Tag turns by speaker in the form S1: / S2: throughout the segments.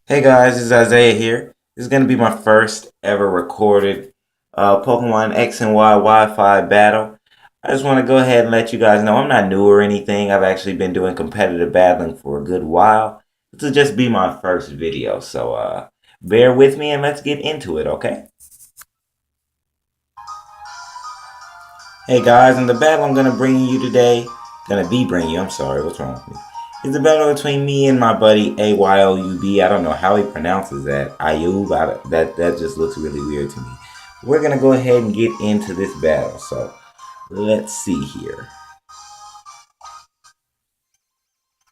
S1: Hey guys, this is Isaiah here. This is going to be my first ever recorded Pokemon X and Y Wi-Fi battle. I just want to go ahead and let you guys know I'm not new or anything. I've actually been doing competitive battling for a good while. This will just be my first video, so bear with me and let's get into it, okay? Hey guys, in the battle I'm going to bring you today, I'm sorry, what's wrong with me? It's a battle between me and my buddy AYOUB. I don't know how he pronounces that. AYOUB, that just looks really weird to me. We're going to go ahead and get into this battle, so let's see here.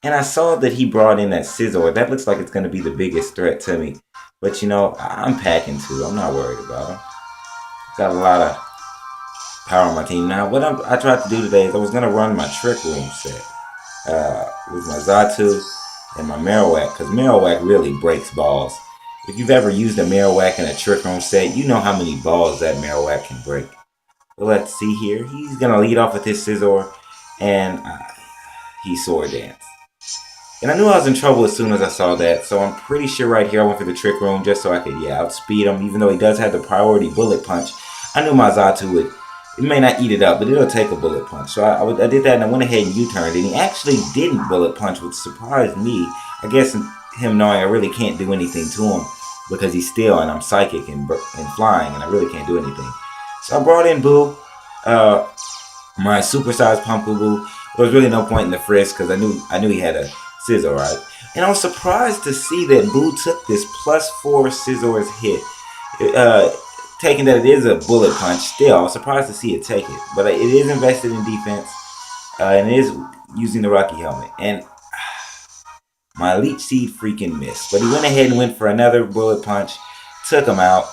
S1: And I saw that he brought in that Scizor. That looks like it's going to be the biggest threat to me. But you know, I'm packing too. I'm not worried about him. Got a lot of power on my team. Now, what I tried to do today is I was going to run my Trick Room set with my Xatu and my Marowak, because Marowak really breaks balls. If you've ever used a Marowak in a Trick Room set, you know how many balls that Marowak can break. But let's see here. He's going to lead off with his Scizor, and he Sword Dance. And I knew I was in trouble as soon as I saw that, so I'm pretty sure right here I went for the Trick Room just so I could, outspeed him, even though he does have the priority Bullet Punch. I knew my Xatu would, it may not eat it up, but it'll take a Bullet Punch. So I did that and I went ahead and U-turned, and he actually didn't Bullet Punch, which surprised me. I guess him knowing I really can't do anything to him because he's still, and I'm Psychic and flying, and I really can't do anything. So I brought in Boo, my supersized Pumpkin Boo. There was really no point in the frisk because I knew he had a Scizor, right? And I was surprised to see that Boo took this +4 Scizor's hit. Taking that it is a Bullet Punch, still, I was surprised to see it take it. But it is invested in defense, and it is using the Rocky Helmet. And my Leech Seed freaking missed. But he went ahead and went for another Bullet Punch, took him out.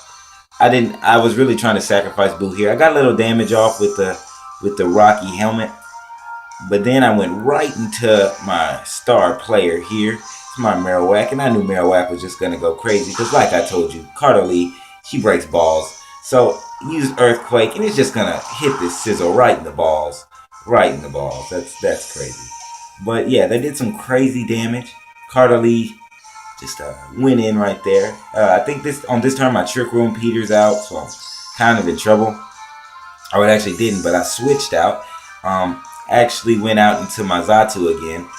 S1: I was really trying to sacrifice Boo here. I got a little damage off with the Rocky Helmet. But then I went right into my star player here. It's my Marowak, and I knew Marowak was just going to go crazy. Because like I told you, Carter she breaks balls. So use Earthquake, and it's just going to hit this Scizor right in the balls. Right in the balls. That's crazy. But yeah, they did some crazy damage. Carter just went in right there. I think on this turn my Trick Room peters out, so I'm kind of in trouble. Or it actually didn't, but I switched out. Actually went out into my Xatu again.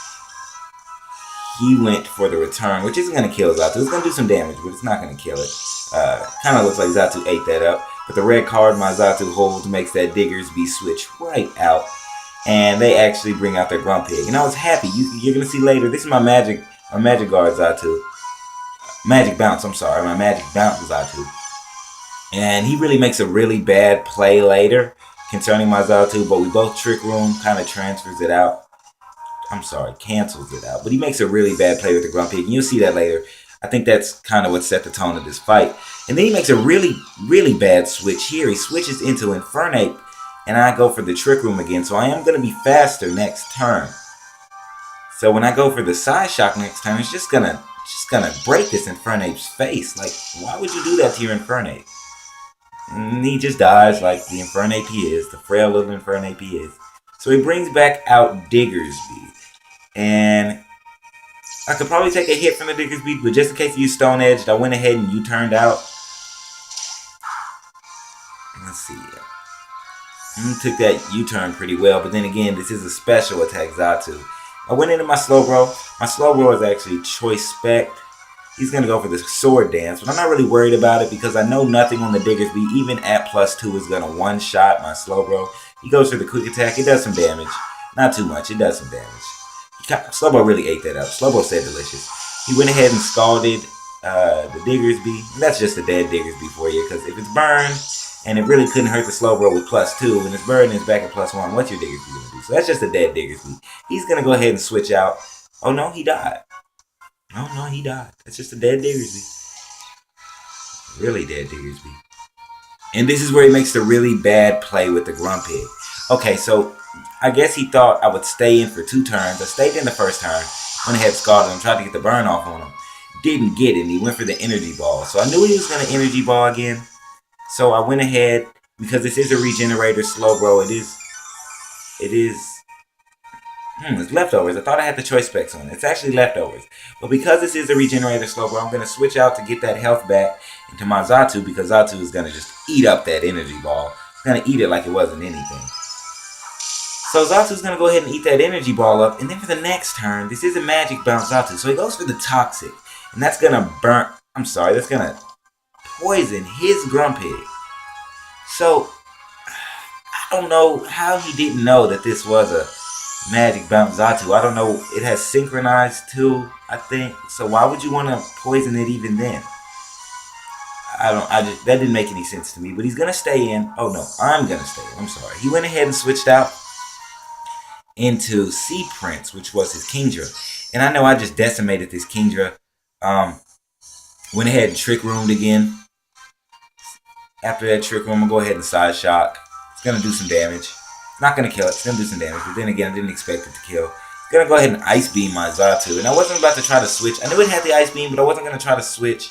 S1: He went for the return, which isn't going to kill Xatu. It's going to do some damage, but it's not going to kill it. Kind of looks like Xatu ate that up. But the red card my Xatu holds makes that Diggersby switch right out. And they actually bring out their Grumpig. And I was happy. You're going to see later. This is my Magic Guard Xatu. Magic Bounce, I'm sorry. My Magic Bounce Xatu. And he really makes a really bad play later concerning my Xatu, but we both Trick Room, kind of transfers it out. I'm sorry, cancels it out. But he makes a really bad play with the Grumpig, and you'll see that later. I think that's kind of what set the tone of this fight. And then he makes a really, really bad switch here. He switches into Infernape, and I go for the Trick Room again. So I am going to be faster next turn. So when I go for the Psyshock next turn, it's just gonna break this Infernape's face. Like, why would you do that to your Infernape? And he just dies like the Infernape he is, the frail little Infernape he is. So he brings back out Diggersby. And I could probably take a hit from the Diggersby, but just in case he used Stone Edged, I went ahead and U-turned out. Let's see. He took that U-turn pretty well, but then again, this is a special attack Xatu. I went into my Slowbro. My Slowbro is actually Choice Spec. He's going to go for the Sword Dance, but I'm not really worried about it because I know nothing on the Diggersby, even at +2, is going to one-shot my Slowbro. He goes for the Quick Attack. It does some damage. Not too much. It does some damage. Slowbro really ate that up. Slowbro said delicious. He went ahead and scalded the Diggersby. That's just a dead Diggersby for you, because if it's burned and it really couldn't hurt the Slowbro with +2, and it's burned and it's back at +1, what's your Diggersby going to do? So that's just a dead Diggersby. He's going to go ahead and switch out. Oh no, he died. Oh no, he died. That's just a dead Diggersby. Really dead Diggersby. And this is where he makes the really bad play with the Grumpig. Okay, so I guess he thought I would stay in for 2 turns. I stayed in the first turn. Went ahead, scalded him, tried to get the burn off on him. Didn't get it, and he went for the Energy Ball. So I knew he was going to Energy Ball again. So I went ahead, because this is a Regenerator Slowbro. It is It's leftovers. I thought I had the choice specs on it. It's actually leftovers. But because this is a regenerator Slowbro, I'm going to switch out to get that health back into my Xatu, because Xatu is going to just eat up that energy ball. It's going to eat it like it wasn't anything. So Xatu's going to go ahead and eat that energy ball up. And then for the next turn, this is a magic bounce Xatu. So he goes for the toxic. And that's going to burn... that's going to poison his Grumpig. So, I don't know how he didn't know that this was a magic bounce Xatu. I don't know. It has synchronized too, I think. So why would you want to poison it even then? That didn't make any sense to me. But he's going to stay in. Oh no, I'm going to stay in. I'm sorry. He went ahead and switched out into Sea Prince, which was his Kingdra. And I know I just decimated this Kingdra. Went ahead and Trick Roomed again. After that Trick Room, I'm going to go ahead and Side Shock. It's going to do some damage. It's not going to kill it. It's going to do some damage. But then again, I didn't expect it to kill. It's going to go ahead and Ice Beam my Xatu. And I wasn't about to try to switch. I knew it had the Ice Beam, but I wasn't going to try to switch.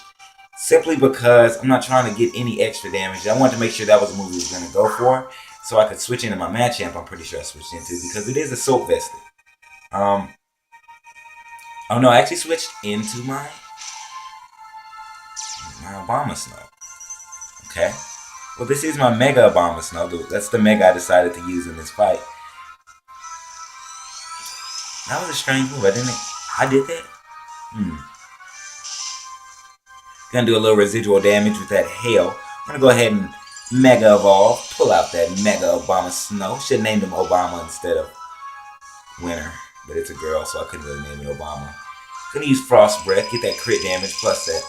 S1: Simply because I'm not trying to get any extra damage. I wanted to make sure that was a move he was going to go for. So I could switch into my Machamp, I'm pretty sure I switched into. Because it is Assault Vested. Oh no, I actually switched into my Abomasnow. Okay. Well, this is my Mega Abomasnow. That's the Mega I decided to use in this fight. That was a strange move. I did that? Gonna do a little residual damage with that Hail. I'm gonna go ahead and Mega Evolve. Pull out that Mega Abomasnow. Should have named him Obama instead of Winter. But it's a girl, so I couldn't really name it Obama. Gonna use Frost Breath. Get that crit damage plus that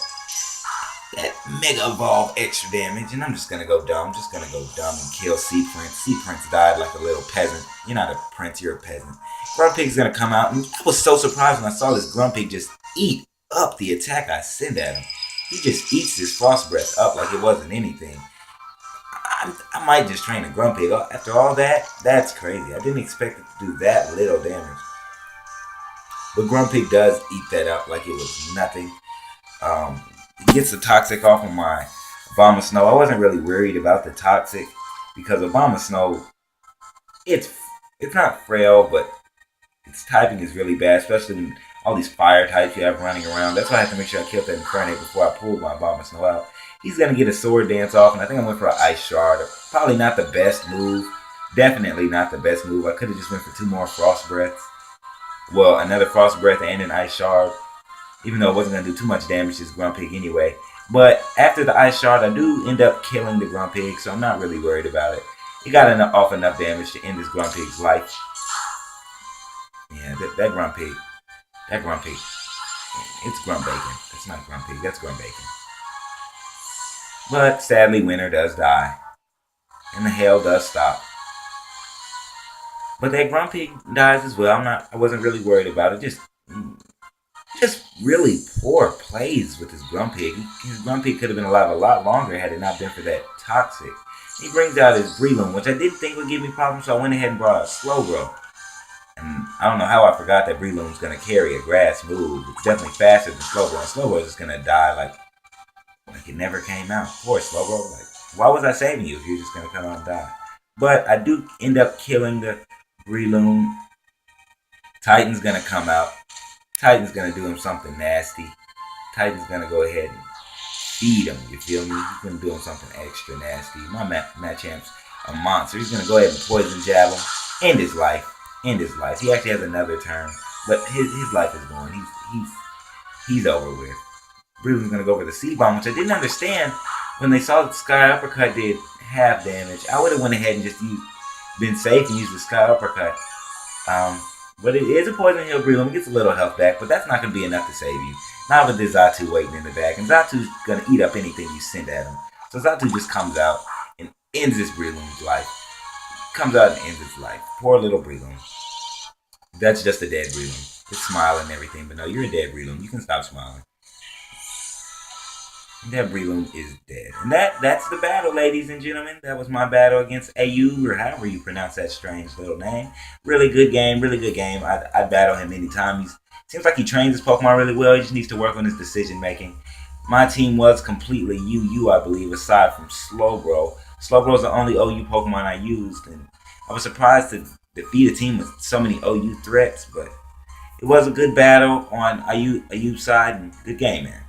S1: Mega Evolve extra damage, and I'm just gonna go dumb. Just gonna go dumb and kill Sea Prince. Sea Prince died like a little peasant. You're not a prince, you're a peasant. Grumpig's gonna come out, and I was so surprised when I saw this Grumpig just eat up the attack I sent at him. He just eats this Frost Breath up like it wasn't anything. I might just train a Grumpig. After all that, that's crazy. I didn't expect it to do that little damage. But Grumpig does eat that up like it was nothing. It gets the Toxic off of my Abomasnow. I wasn't really worried about the Toxic because Abomasnow, it's not frail, but its typing is really bad, especially when all these fire types you have running around. That's why I have to make sure I killed that Infernape before I pulled my Abomasnow out. He's going to get a Sword Dance off, and I think I went for an Ice Shard. Probably not the best move. Definitely not the best move. I could have just went for 2 more Frost Breaths. Well, another Frost Breath and an Ice Shard. Even though it wasn't going to do too much damage to this Grumpig anyway. But after the Ice Shard, I do end up killing the Grumpig, so I'm not really worried about it. It got off enough damage to end this Grumpig's life. Yeah, that Grumpig, it's Grumpbacon. That's not Grumpig, that's Grumpbacon. But sadly, Winter does die. And the Hail does stop. But that Grumpig dies as well. I wasn't really worried about it. Just really poor plays with his Grumpig. His Grumpig could have been alive a lot longer had it not been for that Toxic. He brings out his Breloom, which I didn't think would give me problems, so I went ahead and brought out Slowbro. And I don't know how I forgot that Breloom's going to carry a grass move. It's definitely faster than Slowbro, and Slowbro is just going to die like it never came out. Poor Slowbro. Like, why was I saving you if you're just going to come out and die? But I do end up killing the Breloom. Titan's going to come out. Titan's going to do him something nasty. Titan's going to go ahead and feed him, you feel me? He's going to do him something extra nasty. My Machamp's a monster. He's going to go ahead and Poison Jab him. End his life. End his life. He actually has another turn. But his life is gone. He's over with. Breloom's going to go for the Seed Bomb, which I didn't understand when they saw that the Sky Uppercut did half damage. I would have went ahead and just been safe and used the Sky Uppercut. But it is a Poison Heal Breloom. It gets a little health back, but that's not going to be enough to save you. Not with this Xatu waiting in the back. And Xatu's going to eat up anything you send at him. So Xatu just comes out and ends this Breloom's life. Comes out and ends its life. Poor little Breloom. That's just a dead Breloom. It's smiling and everything, but no, you're a dead Breloom. You can stop smiling. That Breloom is dead. And that's the battle, ladies and gentlemen. That was my battle against AYOUB, or however you pronounce that strange little name. Really good game, really good game. I'd battle him anytime. Seems like he trains his Pokemon really well. He just needs to work on his decision making. My team was completely UU, I believe, aside from Slowbro. Slowbro's the only OU Pokemon I used, and I was surprised to defeat a team with so many OU threats. But it was a good battle on AYOUB side and good game, man.